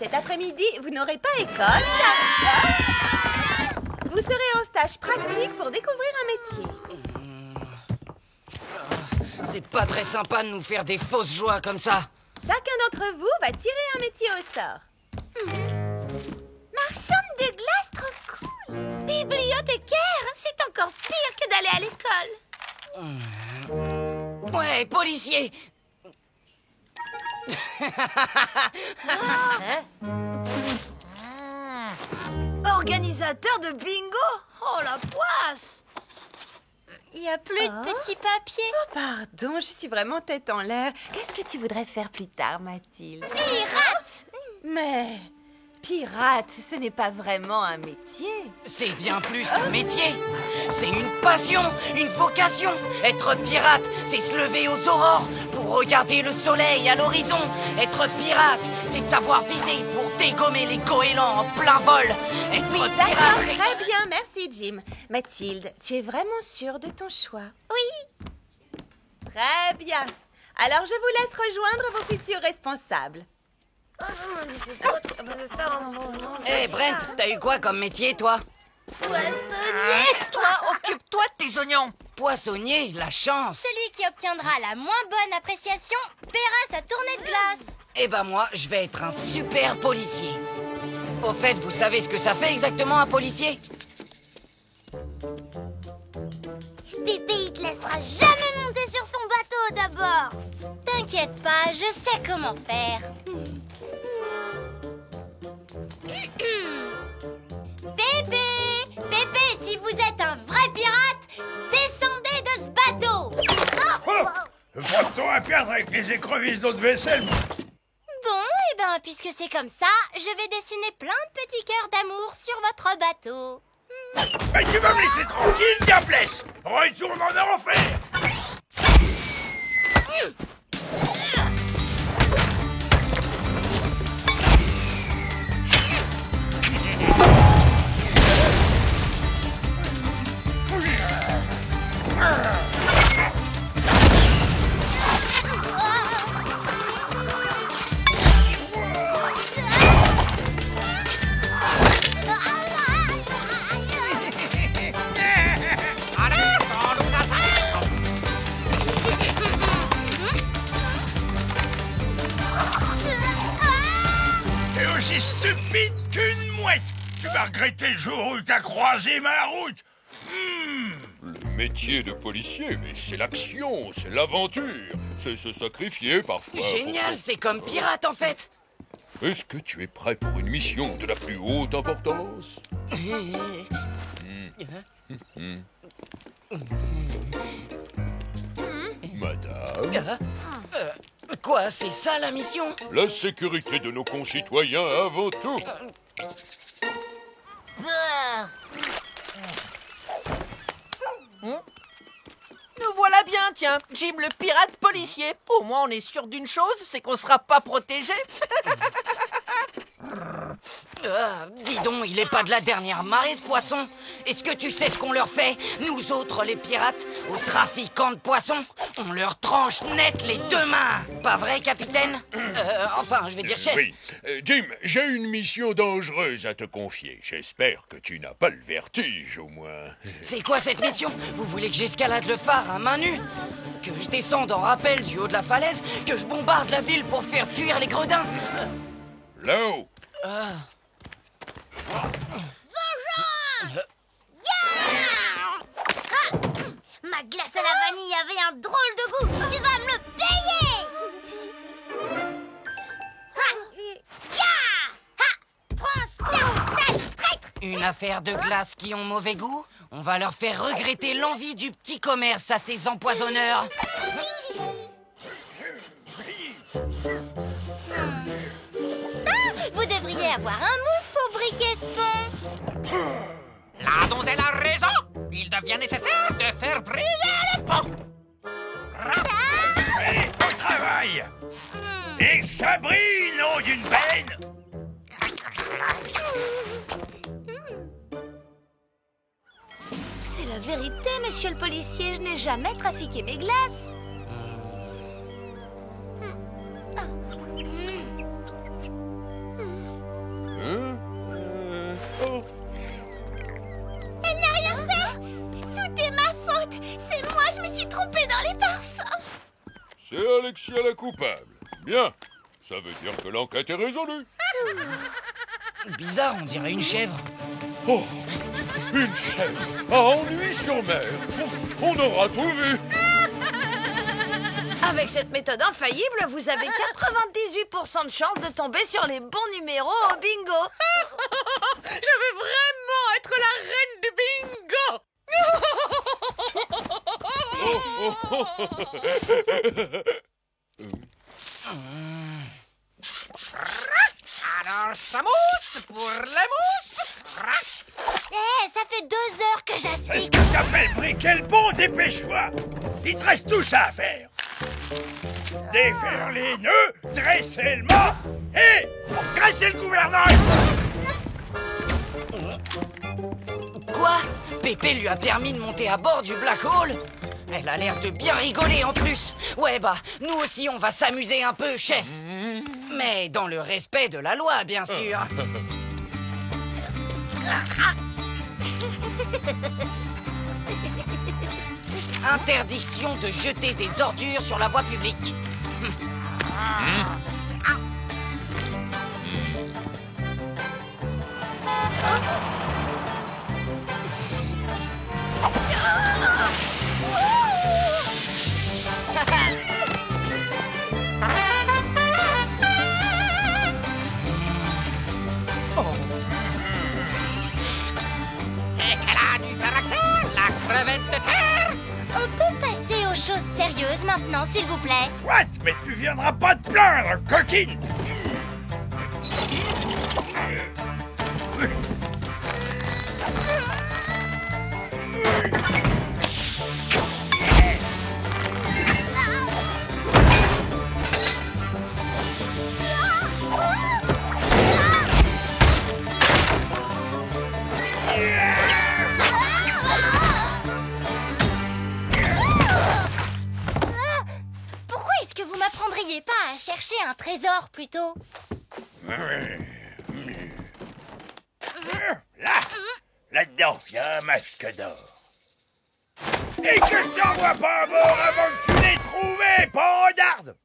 cet après-midi, vous n'aurez pas école. Vous serez en stage pratique pour découvrir un métier. C'est pas très sympa de nous faire des fausses joies comme ça. Chacun d'entre vous va tirer un métier au sort. Marchande de glace, trop cool. Bibliothécaire, c'est encore pire que d'aller à l'école. Ouais, policier. Organisateur de bingo. Oh, la poisse. Il n'y a plus de petits papiers. Oh, pardon, je suis vraiment tête en l'air. Qu'est-ce que tu voudrais faire plus tard, Mathilde? Pirate. Mais pirate, ce n'est pas vraiment un métier. C'est bien plus qu'un métier. C'est une passion, une vocation. Être pirate, c'est se lever aux aurores pour regarder le soleil à l'horizon. Être pirate, c'est savoir viser pour dégommer les goélands en plein vol. Être D'accord, pirate... très bien, merci Jim. Mathilde, tu es vraiment sûre de ton choix? Oui. Très bien. Alors je vous laisse rejoindre vos futurs responsables. Hé, Brent, t'as eu quoi comme métier, toi? Poissonnier. Toi, occupe-toi de tes oignons. Poissonnier, la chance. Celui qui obtiendra la moins bonne appréciation paiera sa tournée de glace. Eh ben moi, je vais être un super policier. Au fait, vous savez ce que ça fait exactement un policier? Pépé, il te laissera jamais monter sur son bateau d'abord. T'inquiète pas, je sais comment faire. Pépé! Pépé, si vous êtes un vrai pirate, descendez de ce bateau! Pas de temps à perdre avec les écrevisses d'eau de vaisselle. Bon, eh ben, puisque c'est comme ça, je vais dessiner plein de petits cœurs d'amour sur votre bateau. Mais tu vas me laisser tranquille, diablesse. Retourne en enfer. T'es aussi stupide qu'une mouette. Tu vas regretter le jour où t'as croisé ma route. Le métier de policier, mais c'est l'action, c'est l'aventure, c'est se sacrifier parfois. Génial, c'est comme pirate en fait. Est-ce que tu es prêt pour une mission de la plus haute importance? Madame, Quoi, c'est ça la mission? la sécurité de nos concitoyens avant tout. Nous voilà bien, tiens. Jim, le pirate policier. Au moins, on est sûr d'une chose, c'est qu'on sera pas protégé. Dis donc, il est pas de la dernière marée ce poisson. Est-ce que tu sais ce qu'on leur fait, nous autres les pirates, aux trafiquants de poissons? On leur tranche net les deux mains. Pas vrai, capitaine? Enfin, je vais dire chef. Oui. Jim, j'ai une mission dangereuse à te confier. J'espère que tu n'as pas le vertige, au moins. C'est quoi cette mission? Vous voulez que j'escalade le phare à main nue? Que je descende en rappel du haut de la falaise? Que je bombarde la ville pour faire fuir les gredins? Là-haut. Ma glace à la vanille avait un drôle de goût. Tu vas me le payer. Prends ça, sale traître. Une affaire de glace qui ont mauvais goût? On va leur faire regretter l'envie du petit commerce à ces empoisonneurs. Vous devriez avoir un mousse pour briquer ce pont. La donzelle a raison. Il devient nécessaire de faire briller le pont. Allez, au travail. Et que ça brille, nom d'une veine. C'est la vérité, monsieur le policier. Je n'ai jamais trafiqué mes glaces. Alexia la coupable. Bien. Ça veut dire que l'enquête est résolue. Bizarre, on dirait une chèvre. Oh, une chèvre à Ennui-sur-Mer. On aura tout vu. Avec cette méthode infaillible, vous avez 98% de chances de tomber sur les bons numéros au bingo. Je veux vraiment être la reine du bingo. Alors, ça mousse pour la mousse. Ça fait 2 heures que Est-ce j'astique. que t'appelles briquer le pont? Dépêche-toi. Il te reste tout ça à faire. Défaire les nœuds, dresser le mât et graisser le gouvernail. Quoi? Pépé lui a permis de monter à bord du Black Hole? Elle a l'air de bien rigoler en plus. Ouais, bah, nous aussi on va s'amuser un peu, chef. Mais dans le respect de la loi, bien sûr. Interdiction de jeter des ordures sur la voie publique. C'est qu'elle a du caractère, la crevette de terre. On peut passer aux choses sérieuses maintenant, s'il vous plaît. What? Mais tu viendras pas te plaindre, coquine. Pourquoi est-ce que vous m'apprendriez pas à chercher un trésor plutôt? Là-dedans, il y a un masque d'or. Et que je t'envoie pas à bord avant que tu l'aies trouvé, pandarde.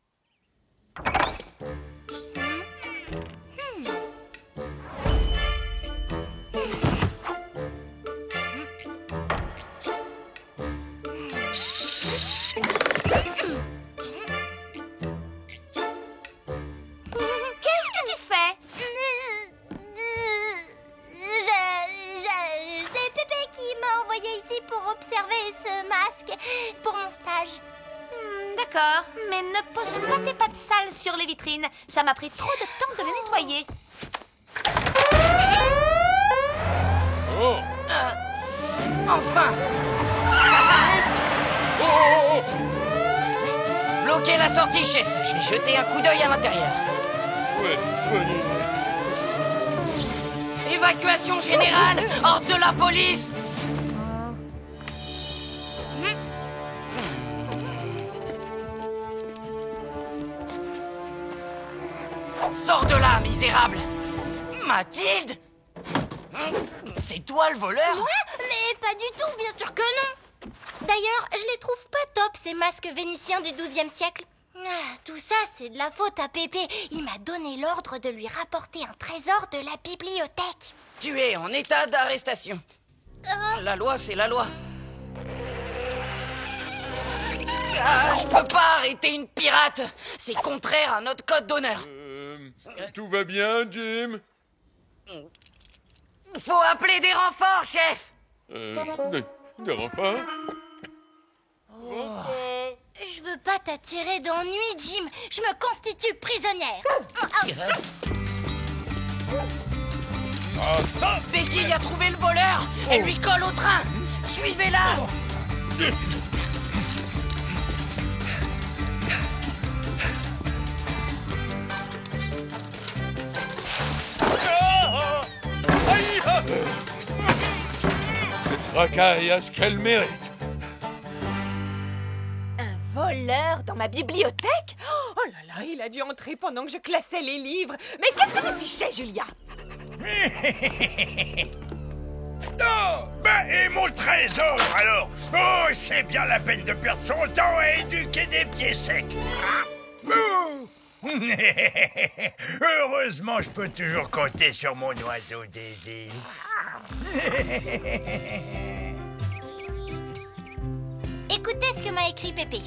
Qu'est-ce que tu fais? C'est Pépé qui m'a envoyé ici pour observer ce masque pour mon stage. D'accord, mais ne pose pas tes pattes sales sur les vitrines. Ça m'a pris trop de temps de les nettoyer. Oh, Enfin! oh, Bloquez la sortie, chef. Je vais jeter un coup d'œil à l'intérieur. ouais, bonne idée. Évacuation générale! Ordre de la police! Sors de là, misérable! Mathilde! C'est toi le voleur? Moi? Mais pas du tout, bien sûr que non. D'ailleurs, je les trouve pas top, ces masques vénitiens du XIIe siècle. Tout ça, c'est de la faute à Pépé. Il m'a donné l'ordre de lui rapporter un trésor de la bibliothèque. Tu es en état d'arrestation. La loi, c'est la loi. Je peux pas arrêter une pirate. C'est contraire à notre code d'honneur. Tout va bien, Jim? Faut appeler des renforts, chef. Des renforts? Je veux pas t'attirer d'ennui, Jim. Je me constitue prisonnière. Ah, ça. Becky a trouvé le voleur. Elle lui colle au train. Suivez-la. Cette racaille a ce qu'elle mérite. Un voleur dans ma bibliothèque? Oh là là, il a dû entrer pendant que je classais les livres. Mais qu'est-ce que tu fichais, Julia? Oh, ben, et mon trésor, alors? Oh, c'est bien la peine de perdre son temps à éduquer des pieds secs. Bouh. Heureusement, je peux toujours compter sur mon oiseau des îles. Écoutez ce que m'a écrit Pépé.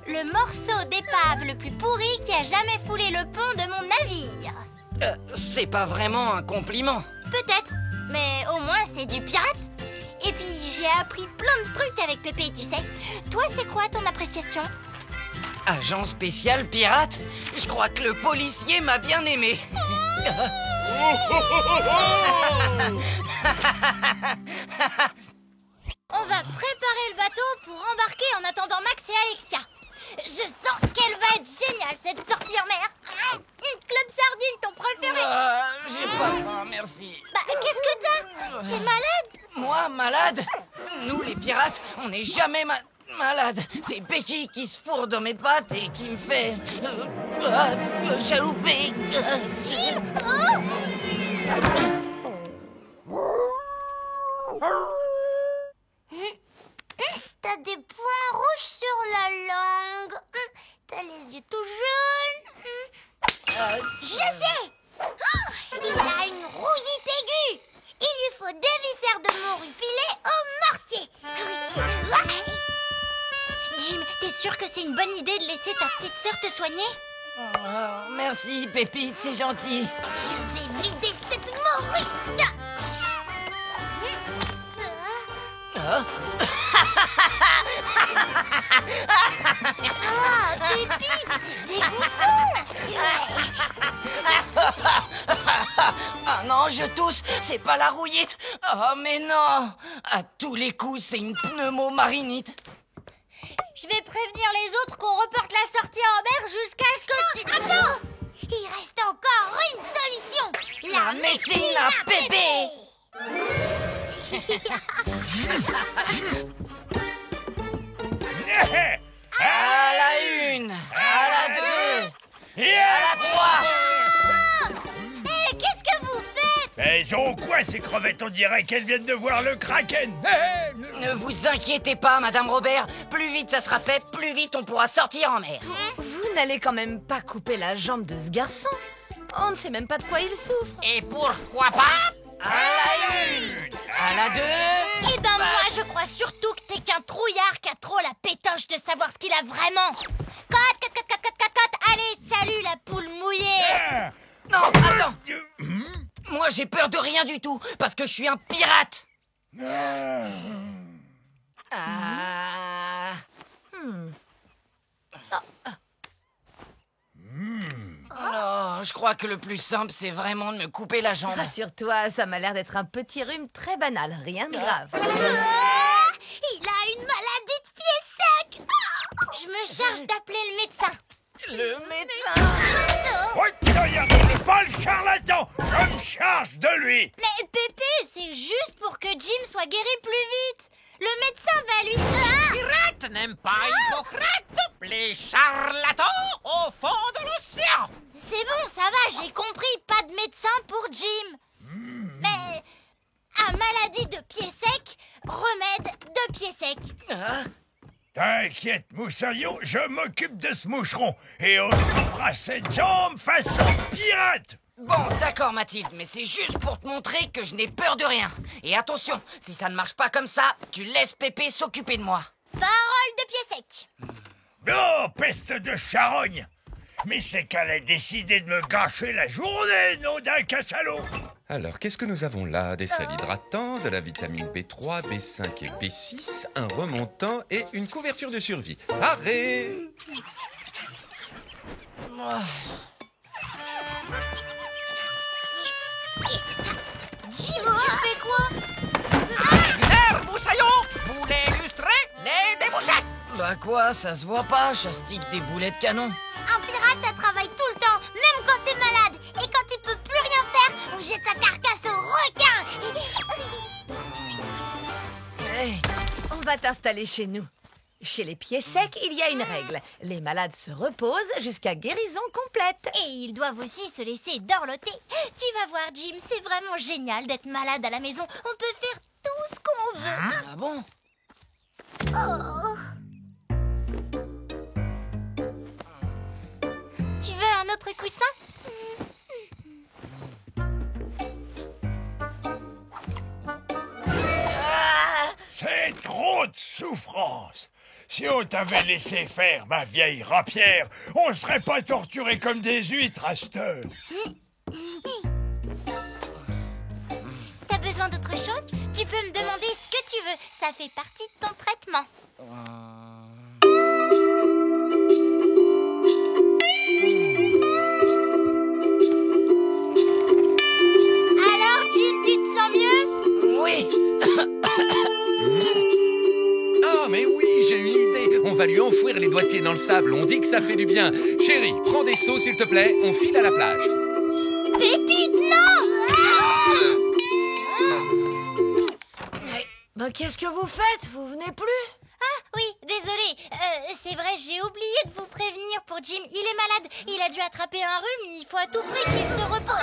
Le morceau d'épave le plus pourri qui a jamais foulé le pont de mon navire. C'est pas vraiment un compliment. Peut-être, mais au moins c'est du pirate. Et puis j'ai appris plein de trucs avec Pépé, tu sais. Toi, c'est quoi ton appréciation? Agent spécial pirate? Je crois que le policier m'a bien aimé. On va préparer le bateau pour embarquer en attendant Max et Alexia. Je sens qu'elle va être géniale cette sortie en mer. Club Sardine, ton préféré. J'ai pas faim, merci. Bah, qu'est-ce que t'as? T'es malade? Moi, malade? Nous, les pirates, on n'est jamais malade. C'est Becky qui se fourre dans mes pattes et qui me fait... chalouper. Jim! T'as des points rouges sur la langue. T'as les yeux tout jaunes. Je sais! Il a une rouillite aiguë. Il lui faut des viscères de morue pilées au mortier. Jim, t'es sûr que c'est une bonne idée de laisser ta petite sœur te soigner? Merci, Pépite, c'est gentil. Je vais vider cette morue. Ah, Pépite, c'est dégoûtant. Ah non, je tousse, c'est pas la rouillite. Oh, mais non. À tous les coups, c'est une pneumomarinite. Je vais prévenir les autres qu'on reporte la sortie en mer jusqu'à ce que tu... Attends! Il reste encore une solution. La médecine à Pépé. À la une, à la deux, Et à la trois. Hé, qu'est-ce que vous faites? Elles ont quoi ces crevettes? On dirait qu'elles viennent de voir le kraken. Ne vous inquiétez pas, Madame Robert. Plus vite ça sera fait, plus vite on pourra sortir en mer. Vous n'allez quand même pas couper la jambe de ce garçon. On ne sait même pas de quoi il souffre. Et pourquoi pas à la une, à la deux. Eh ben moi, je crois surtout que t'es qu'un trouillard qui a trop la pétoche de savoir ce qu'il a vraiment. Cote, cote, cote, cote, cote, cote. Allez, salut la poule mouillée. Non, attends. Moi j'ai peur de rien du tout, parce que je suis un pirate. Non, je crois que le plus simple, c'est vraiment de me couper la jambe. Rassure-toi, ça m'a l'air d'être un petit rhume très banal, rien de grave. Ah, il a une maladie de pied sec. Je me charge d'appeler le médecin. Le médecin. Regardez pas le charlatan. Je me charge de lui. Mais Pépé, c'est juste pour que Jim soit guéri plus vite. Le médecin va lui... Ah! Pirates n'aiment pas Hippocrate, les charlatans au fond de l'océan. C'est bon, ça va, j'ai compris. Pas de médecin pour Jim. Mais à maladie de pied sec, remède de pied sec. T'inquiète, Moussaillon, je m'occupe de ce moucheron. Et on coupera cette jambe façon pirate. Bon, d'accord Mathilde, mais c'est juste pour te montrer que je n'ai peur de rien. Et attention, si ça ne marche pas comme ça, tu laisses Pépé s'occuper de moi. Parole de pied sec. Oh, peste de charogne. Mais c'est qu'elle a décidé de me gâcher la journée, nom d'un cachalot. Alors, qu'est-ce que nous avons là? Des sels hydratants, de la vitamine B3, B5 et B6, un remontant et une couverture de survie. Arrêt! Jim, tu fais quoi? L'air, Moussaillon, vous l'illustrez, les débouchés. Bah quoi, ça se voit pas, j'astique des boulets de canon. Un pirate, ça travaille tout le temps, même quand c'est malade. Et quand il peut plus rien faire, on jette sa carcasse au requin. Hey. On va t'installer chez nous. Chez les pieds secs, il y a une règle. Les malades se reposent jusqu'à guérison complète. Et ils doivent aussi se laisser dorloter. Tu vas voir, Jim, c'est vraiment génial d'être malade à la maison. On peut faire tout ce qu'on veut. Ah bon? autre coussin? C'est trop de souffrance. Si on t'avait laissé faire, ma vieille rapière, on serait pas torturés comme des huîtres à cette heure. T'as besoin d'autre chose? Tu peux me demander ce que tu veux. Ça fait partie de ton traitement. Alors, Jim, tu te sens mieux? Oui. Ah, mais oui, j'ai une idée. On va lui enfouir les doigts de pied dans le sable. On dit que ça fait du bien. Chérie, prends des seaux, s'il te plaît. On file à la plage. Pépite, non! Mais qu'est-ce que vous faites? Vous venez plus? Ah, oui, désolé. C'est vrai, j'ai oublié de vous prévenir pour Jim. Il est malade. Il a dû attraper un rhume. Il faut à tout prix qu'il se repose.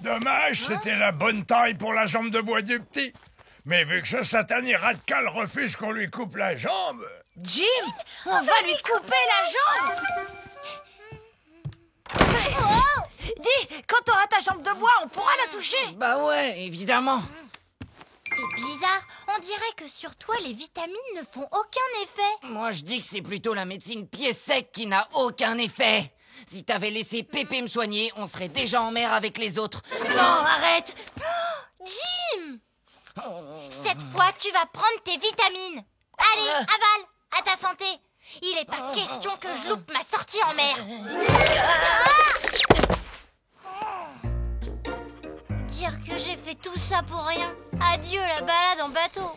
Dommage, c'était la bonne taille pour la jambe de bois du petit. Mais vu que ce satané rat-de-cale refuse qu'on lui coupe la jambe... Jim, on va lui couper la jambe! Dis, quand t'auras ta jambe de bois, on pourra la toucher. Bah ouais, évidemment. C'est bizarre. On dirait que sur toi, les vitamines ne font aucun effet. Moi, je dis que c'est plutôt la médecine pied sec qui n'a aucun effet. Si t'avais laissé Pépé me soigner, on serait déjà en mer avec les autres. Non, arrête! Jim! Cette fois, tu vas prendre tes vitamines. Allez, avale, à ta santé. Il n'est pas question que je loupe ma sortie en mer. Dire que j'ai fait tout ça pour rien. Adieu la balade en bateau.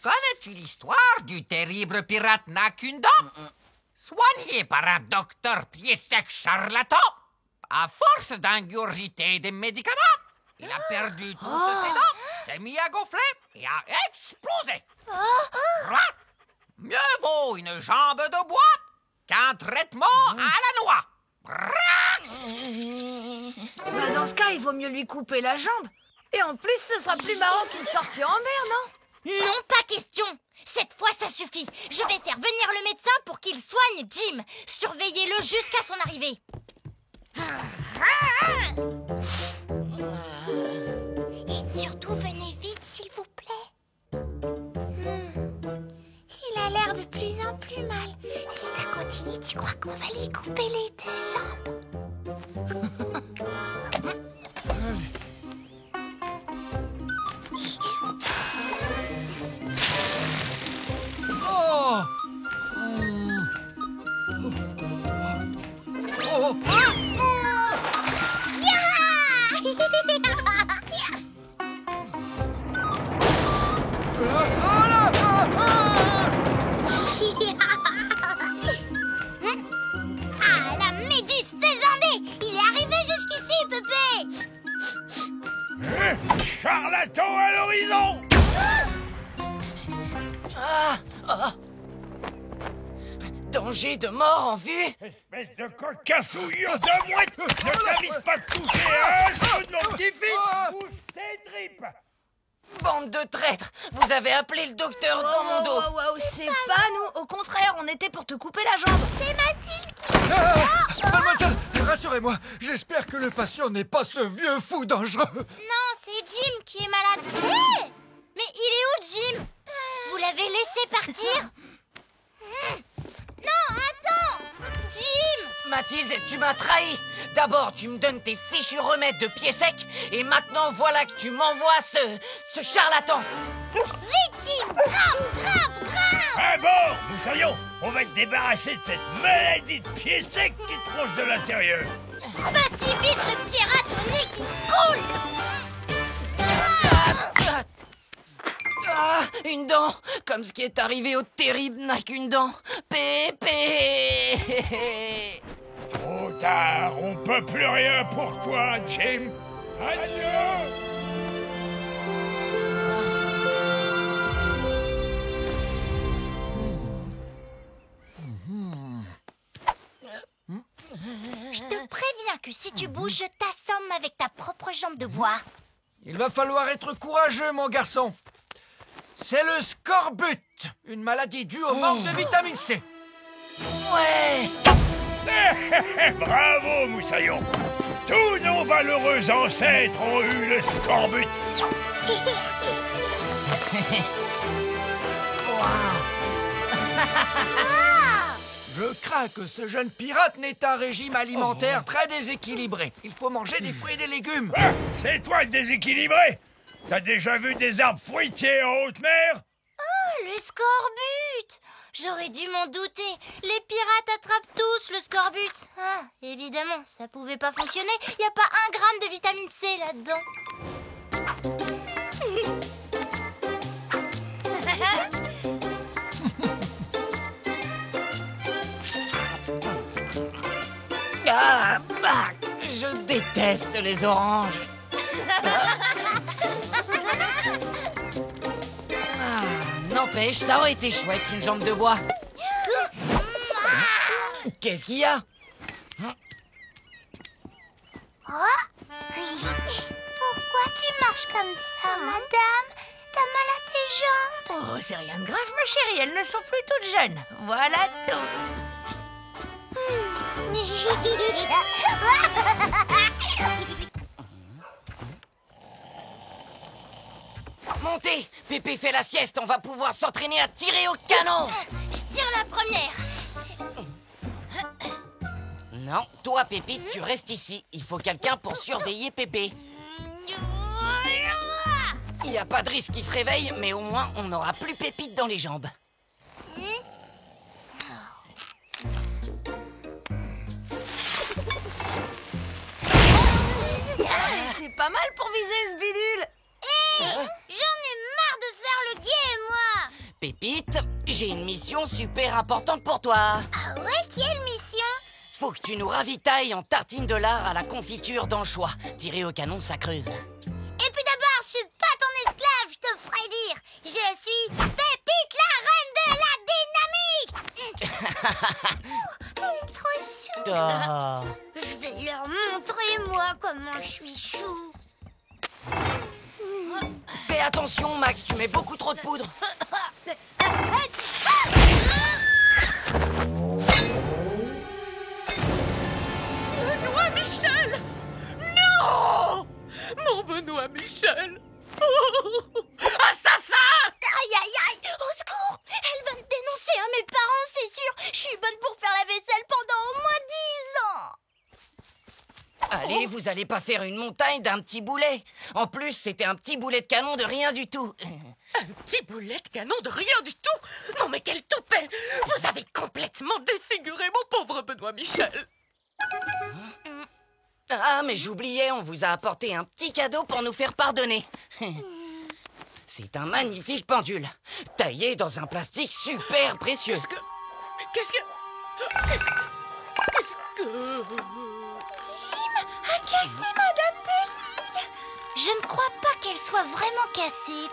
Connais-tu l'histoire du terrible pirate Nakunda? Soigné par un docteur pied sec charlatan, à force d'ingurgiter des médicaments, il a perdu toutes ses dents, s'est mis à gonfler et a explosé. Mieux vaut une jambe de bois qu'un traitement à la noix. Bah dans ce cas, il vaut mieux lui couper la jambe. Et en plus, ce sera plus marrant qu'il sortit en mer, non? Non, pas question. Cette fois, ça suffit. Je vais faire venir le médecin pour qu'il soigne Jim. Surveillez-le jusqu'à son arrivée. Surtout, venez vite, s'il vous plaît. Il a l'air de plus en plus mal. Si ça continue, tu crois qu'on va lui couper les deux jambes? Ah, la méduse faisandée! Il est arrivé jusqu'ici, Pépé! Charlatan à l'horizon! Danger de mort en vue. Espèce de cocassouillure de mouette! Ne t'avise pas de toucher à un cheveu de mon petit-fils! Bouge tes tripes! Bande de traîtres, vous avez appelé le docteur dans mon dos. C'est pas nous. Au contraire, on était pour te couper la jambe. C'est Mathilde qui... Mademoiselle, rassurez-moi, j'espère que le patient n'est pas ce vieux fou dangereux. Non, c'est Jim qui est malade. Hé! Mais il est où, Jim? Vous l'avez laissé partir? Non, attends! Jim! Mathilde, tu m'as trahi. D'abord, tu me donnes tes fichus remèdes de pied sec, et maintenant, voilà que tu m'envoies ce charlatan. Vite, Jim! Grimpe! À bord, Moussaillon! On va te débarrasser de cette maladie de pied sec qui tronche de l'intérieur. Pas si vite, le pirate au nez qui coule! Ah, une dent, comme ce qui est arrivé au terrible Nakundan. Pépé. Trop tard, on peut plus rien pour toi, Jim. Adieu! Je te préviens que si tu bouges, je t'assomme avec ta propre jambe de bois. Il va falloir être courageux, mon garçon. C'est le scorbut, une maladie due au manque de vitamine C. Ouais. Bravo, Moussaillon. Tous nos valeureux ancêtres ont eu le scorbut. Je crains que ce jeune pirate n'ait un régime alimentaire très déséquilibré. Il faut manger des fruits et des légumes. Ah, c'est toi le déséquilibré. T'as déjà vu des arbres fruitiers en haute mer? Oh, le scorbut! J'aurais dû m'en douter. Les pirates attrapent tous le scorbut. Ah, évidemment, ça pouvait pas fonctionner. Y a pas 1 gramme de vitamine C là-dedans. Ah, je déteste les oranges. N'empêche, ça aurait été chouette, une jambe de bois. Qu'est-ce qu'il y a? Pourquoi tu marches comme ça, madame? T'as mal à tes jambes? Oh, c'est rien de grave, ma chérie, elles ne sont plus toutes jeunes. Voilà tout. Montez! Pépé fait la sieste, on va pouvoir s'entraîner à tirer au canon! Je tire la première. Non, toi, Pépite, tu restes ici. Il faut quelqu'un pour surveiller Pépé. Il n'y a pas de risque qu'il se réveille, mais au moins, on n'aura plus Pépite dans les jambes. C'est pas mal pour viser ce bidule. J'en ai marre de faire le guet, moi. Pépite, j'ai une mission super importante pour toi. Ah ouais, quelle mission? Faut que tu nous ravitailles en tartines de lard à la confiture d'anchois. Tirer au canon, ça creuse. Et puis d'abord, je suis pas ton esclave, je te ferai dire. Je suis Pépite, la reine de la dynamique. Elle est trop chou. Oh. Je vais leur montrer, moi, comment je suis chou. Fais attention, Max, tu mets beaucoup trop de poudre. Benoît Michel! Non! Mon Benoît Michel! Oh! Assassin! Aïe, aïe, aïe! Au secours! Elle va me dénoncer à mes parents, c'est sûr! Je suis bonne pour faire la vaisselle pendant au moins 10 ans! Allez, vous allez pas faire une montagne d'un petit boulet. En plus, c'était un petit boulet de canon de rien du tout. Un petit boulet de canon de rien du tout! Non mais quel toupet! Vous avez complètement défiguré mon pauvre Benoît Michel! Ah, mais j'oubliais, on vous a apporté un petit cadeau pour nous faire pardonner. C'est un magnifique pendule, taillé dans un plastique super précieux. Qu'est-ce que... Jim a cassé Madame de Lille! Je ne crois pas qu'elle soit vraiment cassée.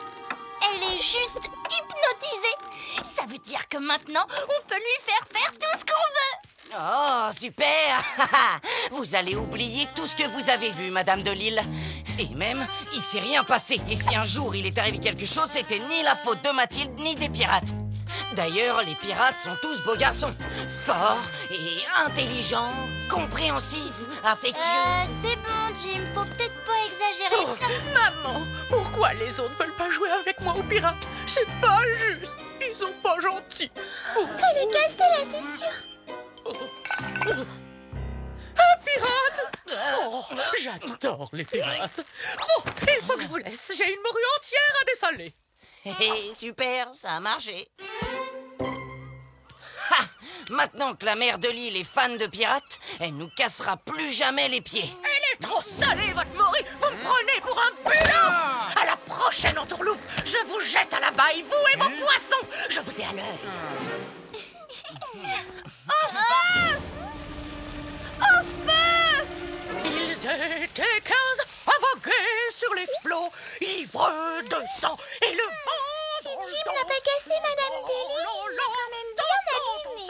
Elle est juste hypnotisée. Ça veut dire que maintenant, on peut lui faire tout ce qu'on veut. Oh, super! Vous allez oublier tout ce que vous avez vu, Madame de Lille. Et même, il s'est rien passé. Et si un jour il est arrivé quelque chose, c'était ni la faute de Mathilde, ni des pirates. D'ailleurs, les pirates sont tous beaux garçons. Forts et intelligents, compréhensifs, affectueux. C'est bon, Jim. Faut peut-être pas exagérer. Oh, maman, pourquoi les autres veulent pas jouer avec moi aux pirates? C'est pas juste. Ils sont pas gentils. Oh. Elle est cassée, là, c'est sûr. Un pirate! Oh, j'adore les pirates. Bon, il faut que je vous laisse. J'ai une morue entière à dessaler. Super, ça a marché. Ha! Maintenant que la mère de Lille est fan de pirates, elle nous cassera plus jamais les pieds. Elle est trop salée, votre morue. Vous me prenez pour un bulot. À la prochaine entourloupe, je vous jette à la baille, vous et vos poissons. Je vous ai à l'œil. Au feu! Ils étaient 15 à voguer sur les flots, ivres de sang et le vent. Si Jim n'a pas cassé Madame de Lille, il l'a quand même bien allumé.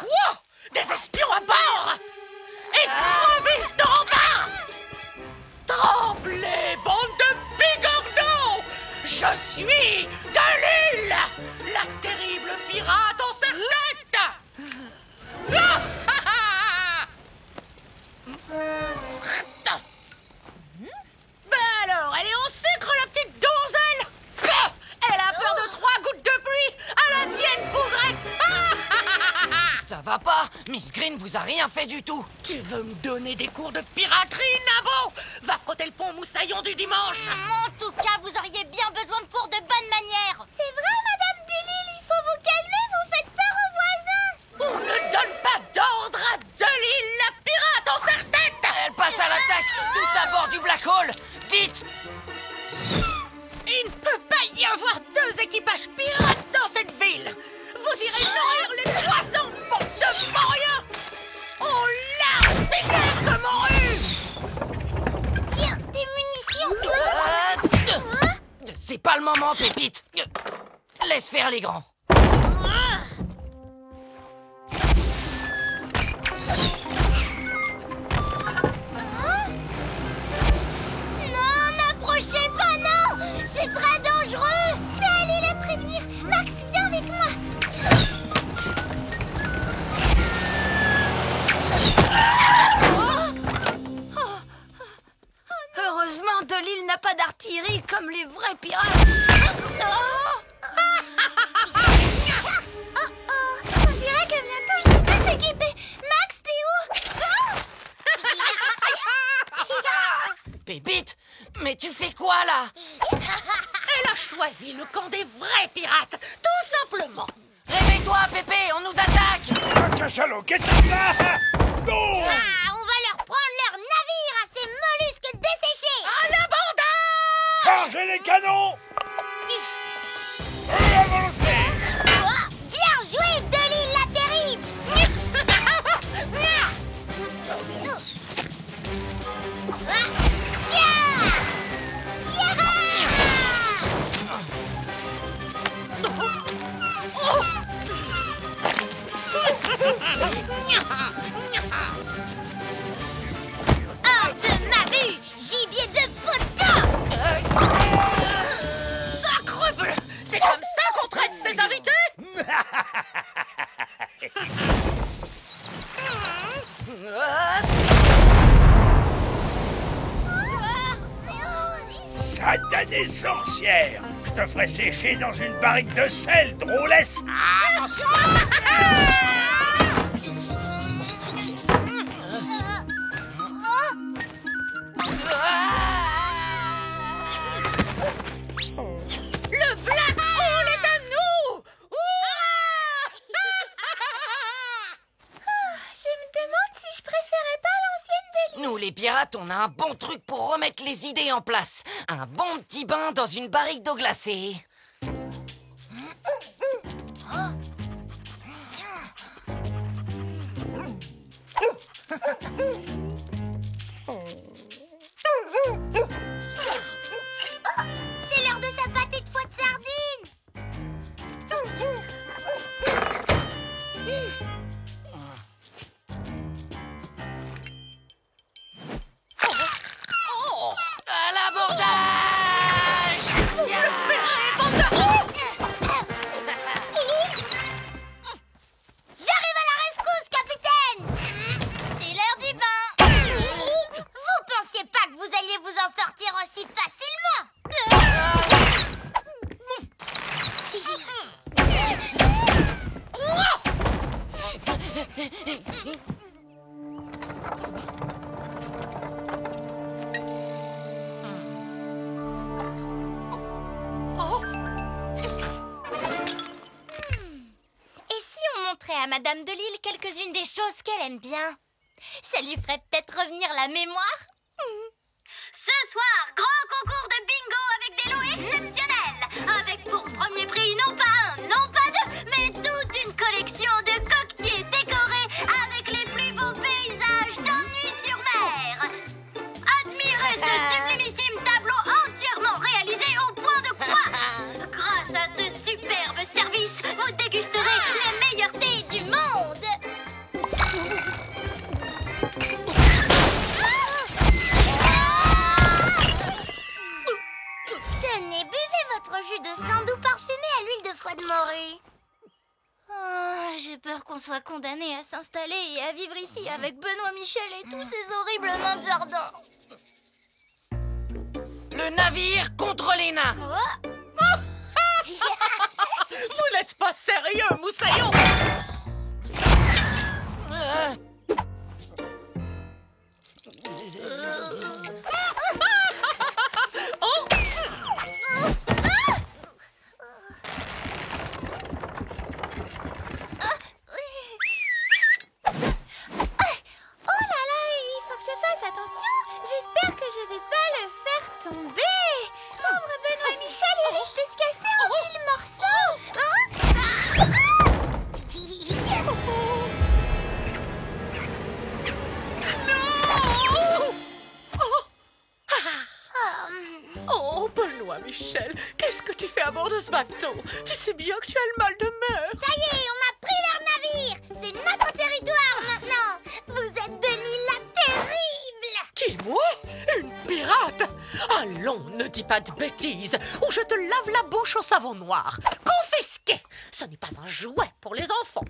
Quoi? Des espions à bord? Écrevisses de rempart! Tremblez, bande de bigorneaux! Je suis de La terrible pirate en serre-tête. Ben alors, elle est en sucre, la petite donzelle. Elle a peur de 3 gouttes de pluie à la tienne, bougresse. Ça va pas, Miss Green vous a rien fait du tout. Tu veux me donner des cours de piraterie, Nabo? Va frotter le pont moussaillon du dimanche. En tout cas, vous auriez bien besoin de cours de bonne manière. C'est vrai, Madame Delille, il faut vous calmer, vous faites peur aux voisins. On ne donne pas d'ordre à Delille, la pirate en serre-tête. Elle passe à l'attaque, tous à bord du Black Hole. Vite! Il ne peut pas y avoir 2 équipages pirates dans cette ville. Vous irez nourrir les poissons, bande de moriens. Au large, pisseur de morue. Tiens, des munitions. C'est pas le moment, Pépite. Laisse faire les grands. Non, n'approchez pas, non. C'est très dangereux. Je vais aller la prévenir. Max, viens avec moi. Heureusement, Delille n'a pas d'artillerie comme les vrais pirates. On dirait qu'elle vient tout juste de s'équiper. Max, t'es où? Pépite, mais tu fais quoi là? Elle a choisi le camp des vrais pirates, tout simplement. Réveille-toi, Pépé, on nous attaque! Cachalot, qu'est-ce que c'est là? Non! On va leur prendre leur navire à ces mollusques desséchés. À l'abandon! Chargez les canons! À volonté! Bien joué, Delille la terrible. Hors de ma vue, gibier de potence. Sacrebleu! C'est comme ça qu'on traite ses invités? Satanée sorcière! Je te ferai sécher dans une barrique de sel, drôlesse! Attention! Le Black Hole est à nous! Je me demande si je préférais pas l'ancienne Delille. Nous, les pirates, on a un bon truc pour remettre les idées en place. Un bon petit bain dans une barrique d'eau glacée. C'est l'heure de sa pâtée de foie de sardine. À l'abordage! J'arrive à la rescousse, capitaine. C'est l'heure du bain. Vous pensiez pas que vous alliez vous en sortir aussi facilement? Et si on montrait à Madame Delille quelques-unes des choses qu'elle aime bien? Ça lui ferait peut-être revenir la mémoire. Ce soir, grand concours de bingo avec des lots exceptionnels. Avec pour premier prix non pas un, non pas deux, mais toute une collection de coquetiers décorés avec les plus beaux paysages d'Ennui-sur-Mer. Admirez ce sublimissime tableau entièrement réalisé au point de croix. Grâce à ce superbe service, vous dégusterez les meilleurs thés du monde. Tenez, buvez. Oh, j'ai peur qu'on soit condamné à s'installer et à vivre ici avec Benoît Michel et tous ces horribles nains de jardin. Le navire contre les nains. Vous n'êtes pas sérieux, Moussaillon. Michel, qu'est-ce que tu fais à bord de ce bateau? Tu sais bien que tu as le mal de mer. Ça y est, on a pris leur navire. C'est notre territoire maintenant. Vous êtes Delilah terrible. Qui, moi? Une pirate? Allons, ne dis pas de bêtises, ou je te lave la bouche au savon noir. Confisqué. Ce n'est pas un jouet pour les enfants.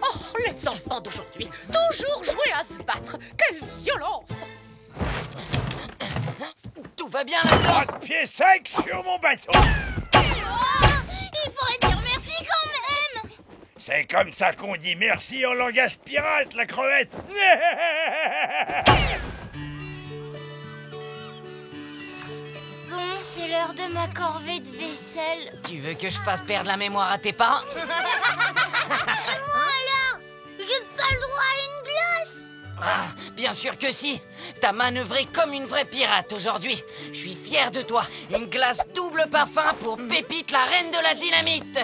Oh, les enfants d'aujourd'hui, toujours jouer à se battre. Quelle violence! Tout va bien là-dedans. Pas de pied sec sur mon bateau. Oh, il pourrait dire merci quand même. C'est comme ça qu'on dit merci en langage pirate, la crevette. Bon, c'est l'heure de ma corvée de vaisselle. Tu veux que je fasse perdre la mémoire à tes parents? Et moi alors? J'ai pas le droit à une glace. Ah, bien sûr que si. T'as manœuvré comme une vraie pirate aujourd'hui. Je suis fier de toi. Une glace double parfum pour Pépite, la reine de la dynamite.